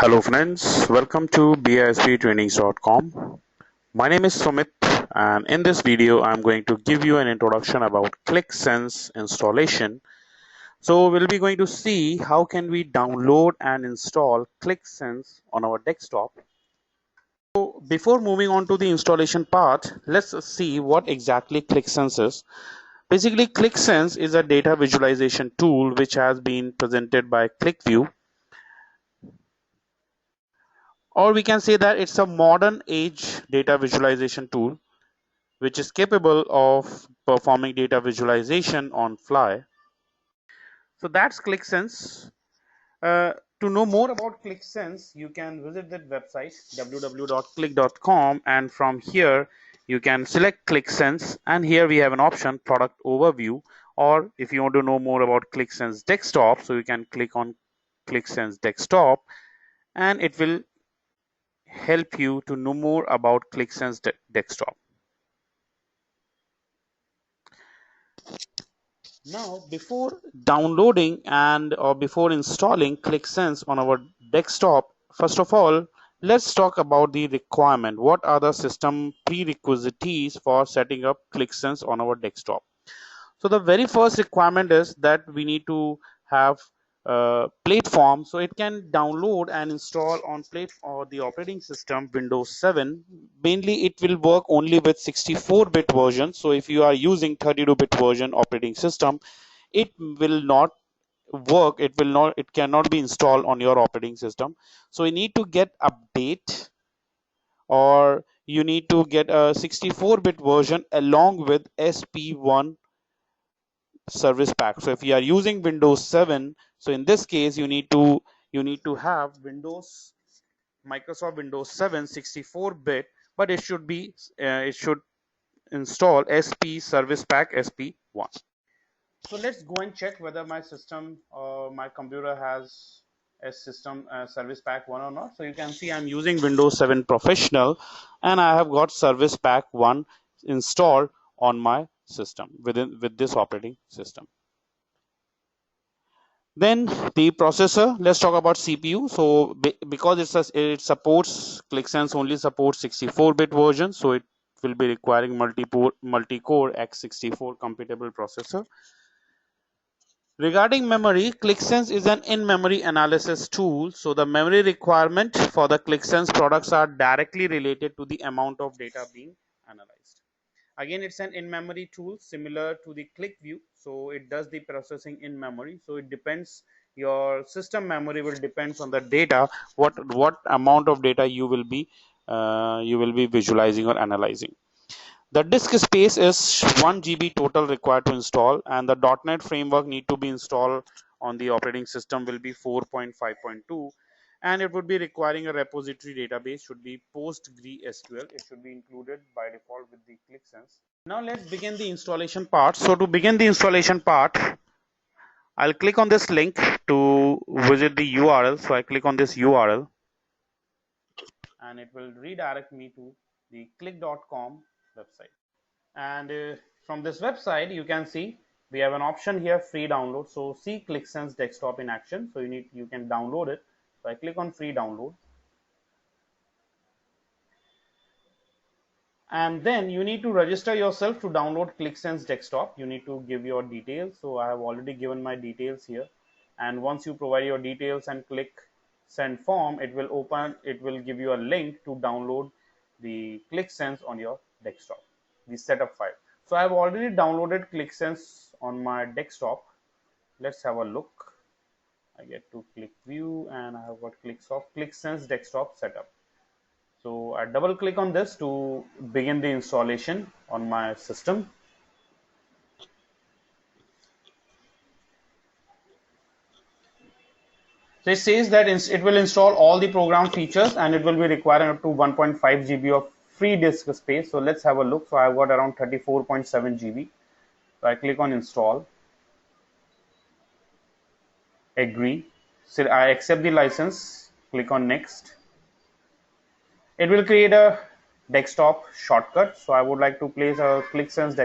Hello friends, welcome to bisptrainings.com. My name is Sumit, and in this video I'm going to give you an introduction about QlikSense installation. So we'll be going to see how can we download and install QlikSense on our desktop. So before moving on to the installation part, let's see what exactly QlikSense is. Basically, QlikSense is a data visualization tool which has been presented by QlikView, or we can say that it's a modern age data visualization tool which is capable of performing data visualization on fly. So that's QlikSense. Uh, to know more about QlikSense, you can visit that website www.qlik.com, and from here you can select QlikSense, and here we have an option product overview. Or if you want to know more about QlikSense desktop, so you can click on QlikSense desktop, and it will help you to know more about QlikSense desktop. Now, before downloading and or before installing QlikSense on our desktop, first of all, let's talk about the requirement. What are the system prerequisites for setting up QlikSense on our desktop? So the very first requirement is that we need to have a platform, so it can download and install on plate or the operating system Windows 7. Mainly it will work only with 64-bit version. So if you are using 32-bit version operating system, it will not work. It cannot be installed on your operating system. So you need to get update, or you need to get a 64-bit version along with SP1 service pack. So if you are using Windows 7, so in this case you need to have Microsoft Windows 7 64-bit, but it should install SP service pack SP1. So let's go and check whether my system or my computer has a system service pack 1 or not. So you can see I'm using Windows 7 Professional, and I have got service pack 1 installed on my system with this operating system. Then the processor, let's talk about CPU. So because it supports QlikSense only supports 64-bit version, so it will be requiring multi-core x64 compatible processor. Regarding memory, QlikSense is an in-memory analysis tool. So the memory requirement for the QlikSense products are directly related to the amount of data being analyzed. Again, it's an in-memory tool similar to the QlikView. So it does the processing in memory. So it depends, your system memory will depends on the data, what amount of data you will be visualizing or analyzing. The disk space is 1 GB total required to install, and the .NET framework need to be installed on the operating system will be 4.5.2, and it would be requiring a repository database should be PostgreSQL. It should be included by default with the QlikSense. Now let's begin the installation part. So to begin the installation part, I'll click on this link to visit the URL. So I click on this URL, and it will redirect me to the qlik.com website. And from this website you can see we have an option here, free download. So see QlikSense desktop in action. So you can download it. So I click on free download, and then you need to register yourself to download QlikSense desktop. You need to give your details. So I have already given my details here, and once you provide your details and click send form, it will give you a link to download the QlikSense on your desktop, the setup file. So I have already downloaded QlikSense on my desktop. Let's have a look. I get to click view, and I have got QlikSense desktop setup. So I double click on this to begin the installation on my system. So it says that it will install all the program features, and it will be requiring up to 1.5 GB of free disk space. So let's have a look. So I've got around 34.7 GB. So I click on install, agree. So I accept the license, click on next. It will create a desktop shortcut. So I would like to place a QlikSense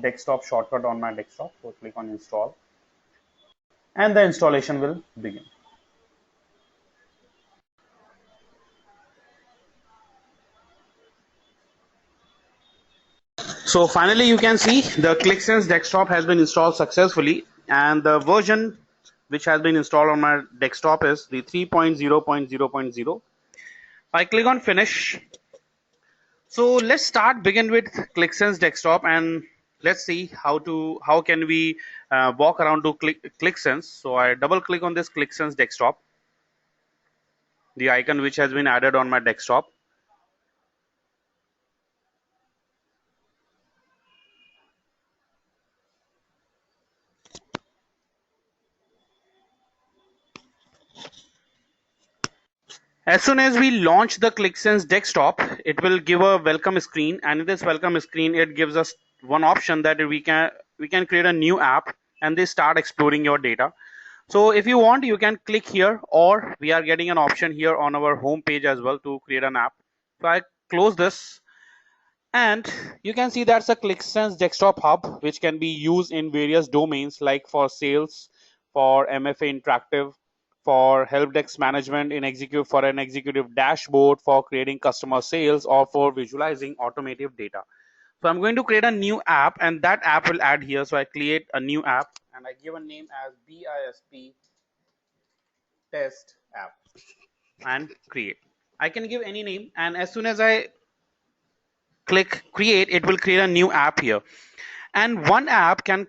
desktop shortcut on my desktop. So click on install, and the installation will begin. So finally you can see the QlikSense desktop has been installed successfully, and the version which has been installed on my desktop is the 3.0.0.0. I click on finish. So let's begin with QlikSense desktop, and let's see how can we walk around to QlikSense. So I double click on this QlikSense desktop, the icon which has been added on my desktop. As soon as we launch the QlikSense desktop, it will give a welcome screen, and in this welcome screen, it gives us one option that we can create a new app, and they start exploring your data. So if you want, you can click here, or we are getting an option here on our home page as well to create an app. So I close this, and you can see that's a QlikSense desktop hub, which can be used in various domains like for sales, for MFA interactive, for help desk management, in execute for an executive dashboard, for creating customer sales, or for visualizing automotive data. So I'm going to create a new app, and that app will add here. So I create a new app, and I give a name as BISP test app and create. I can give any name, and as soon as I click create, it will create a new app here. And one app can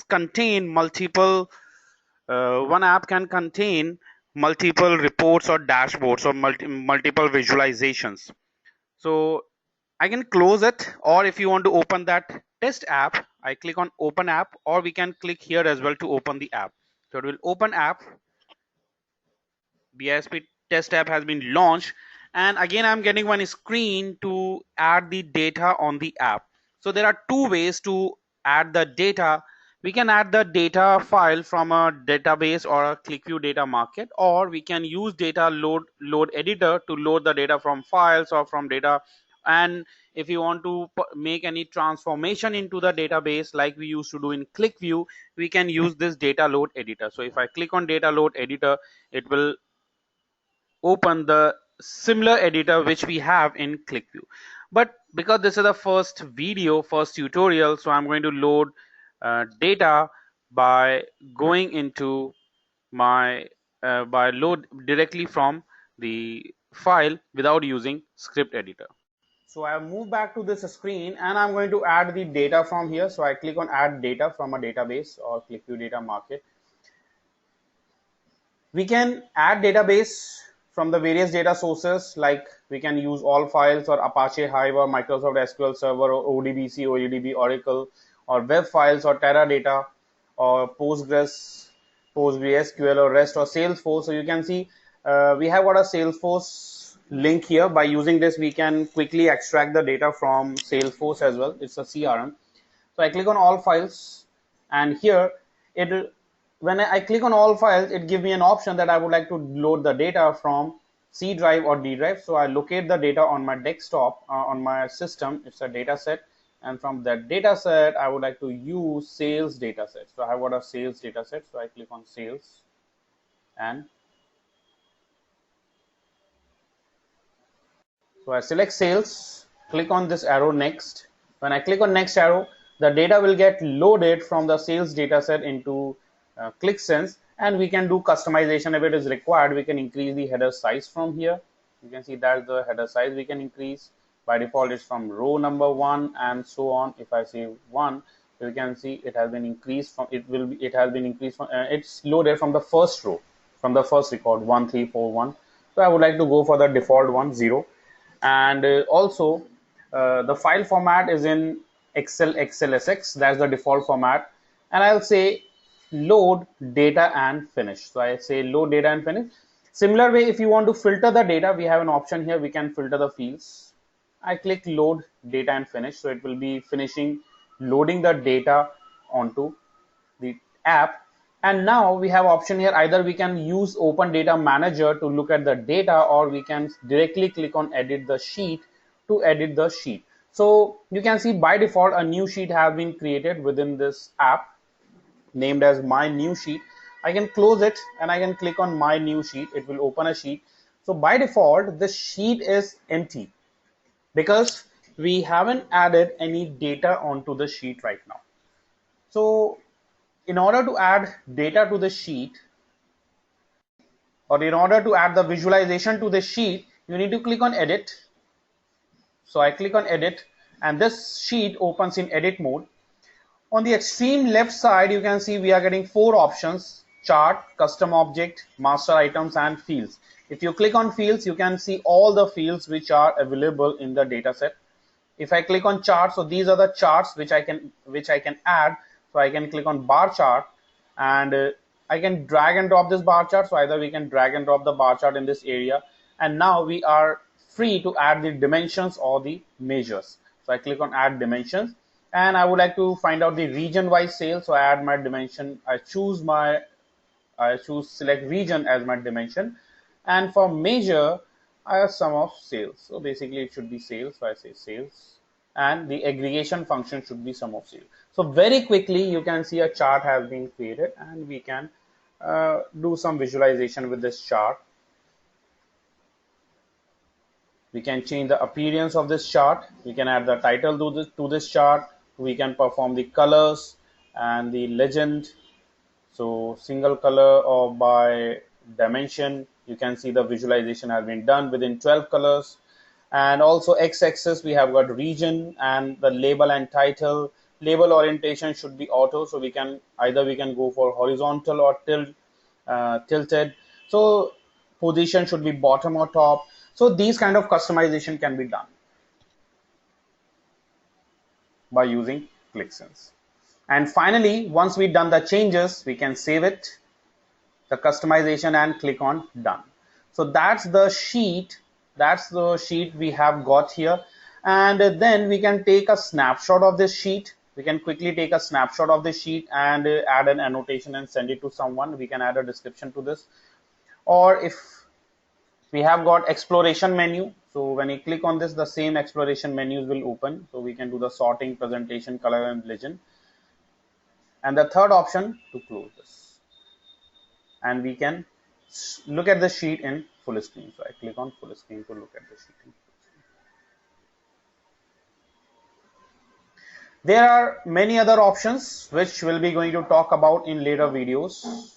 contain multiple one app can contain multiple reports or dashboards or multiple visualizations. So I can close it, or if you want to open that test app, I click on open app, or we can click here as well to open the app. So it will open app. BISP test app has been launched, and again I'm getting one screen to add the data on the app. So there are two ways to add the data. We can add the data file from a database or a ClickView data market, or we can use data load editor to load the data from files or from data. And if you want to make any transformation into the database like we used to do in ClickView, we can use this data load editor. So if I click on data load editor, it will open the similar editor which we have in ClickView. But because this is the first tutorial, so I'm going to load data by going into my by load directly from the file without using script editor. So I move back to this screen, and I'm going to add the data from here. So I click on add data from a database or ClickView data market. We can add database from the various data sources, like we can use all files or Apache Hive or Microsoft SQL Server or ODBC, ODB, Oracle, or web files or Teradata or PostgreSQL or REST or Salesforce. So you can see we have got a Salesforce link here. By using this, we can quickly extract the data from Salesforce as well. It's a CRM. So I click on all files, and here it when I click on all files, it gives me an option that I would like to load the data from C drive or D drive. So I locate the data on my desktop, on my system. It's a data set, and from that data set, I would like to use sales data set. So I have got a sales data set. So I click on sales, and so I select sales, click on this arrow next. When I click on next arrow, the data will get loaded from the sales data set into QlikSense, and we can do customization if it is required. We can increase the header size from here. You can see that the header size we can increase. By default, it's from row number 1 and so on. If I say 1, you can see it has been increased from it's loaded from the first row, from the first record 1 3 4 1. So I would like to go for the default one 0. And also the file format is in XLSX. That's the default format, and I'll say load data and finish. So I say load data and finish. Similar way, if you want to filter the data, we have an option here. We can filter the fields. I click load data and finish, so it will be finishing loading the data onto the app. And now we have option here. Either we can use open data manager to look at the data, or we can directly click on edit the sheet to edit the sheet. So you can see by default a new sheet has been created within this app named as my new sheet. I can close it, and I can click on my new sheet. It will open a sheet. So by default this sheet is empty, because we haven't added any data onto the sheet right now. So in order to add data to the sheet, or in order to add the visualization to the sheet, you need to click on edit. So I click on edit and this sheet opens in edit mode. On the extreme left side, you can see we are getting 4 options: chart, custom object, master items, and fields. If you click on fields, you can see all the fields which are available in the dataset. If I click on chart, so these are the charts which I can add. So I can click on bar chart and I can drag and drop this bar chart. So either we can drag and drop the bar chart in this area, and now we are free to add the dimensions or the measures. So I click on add dimensions and I would like to find out the region wise sales. So I add my dimension, I choose select region as my dimension, and for measure I have sum of sales. So basically it should be sales, so I say sales, and the aggregation function should be sum of sales. So very quickly you can see a chart has been created and we can do some visualization with this chart. We can change the appearance of this chart, we can add the title to this chart, we can perform the colors and the legend. So single color or by dimension, you can see the visualization has been done within 12 colors. And also x-axis we have got region, and the label and title. Label orientation should be auto, so we can go for horizontal or tilted. So position should be bottom or top. So these kind of customization can be done by using QlikSense. And finally, once we've done the changes, we can save it, the customization, and click on done. So that's the sheet we have got here. And then we can take a snapshot of this sheet. We can quickly take a snapshot of this sheet and add an annotation and send it to someone. We can add a description to this. Or if we have got exploration menu, so when you click on this, the same exploration menus will open. So we can do the sorting, presentation, color, and legend. And the third option to close this, and we can look at the sheet in full screen. So I click on full screen to look at the sheet in full screen. There are many other options which we'll be going to talk about in later videos.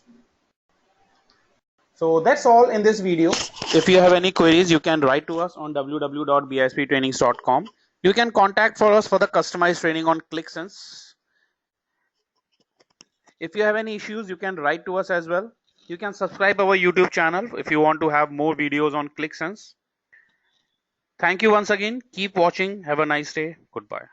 So that's all in this video. If you have any queries, you can write to us on www.bisptrainings.com. You can contact for us for the customized training on QlikSense. If you have any issues, you can write to us as well. You can subscribe our YouTube channel if you want to have more videos on QlikSense. Thank you once again. Keep watching. Have a nice day. Goodbye.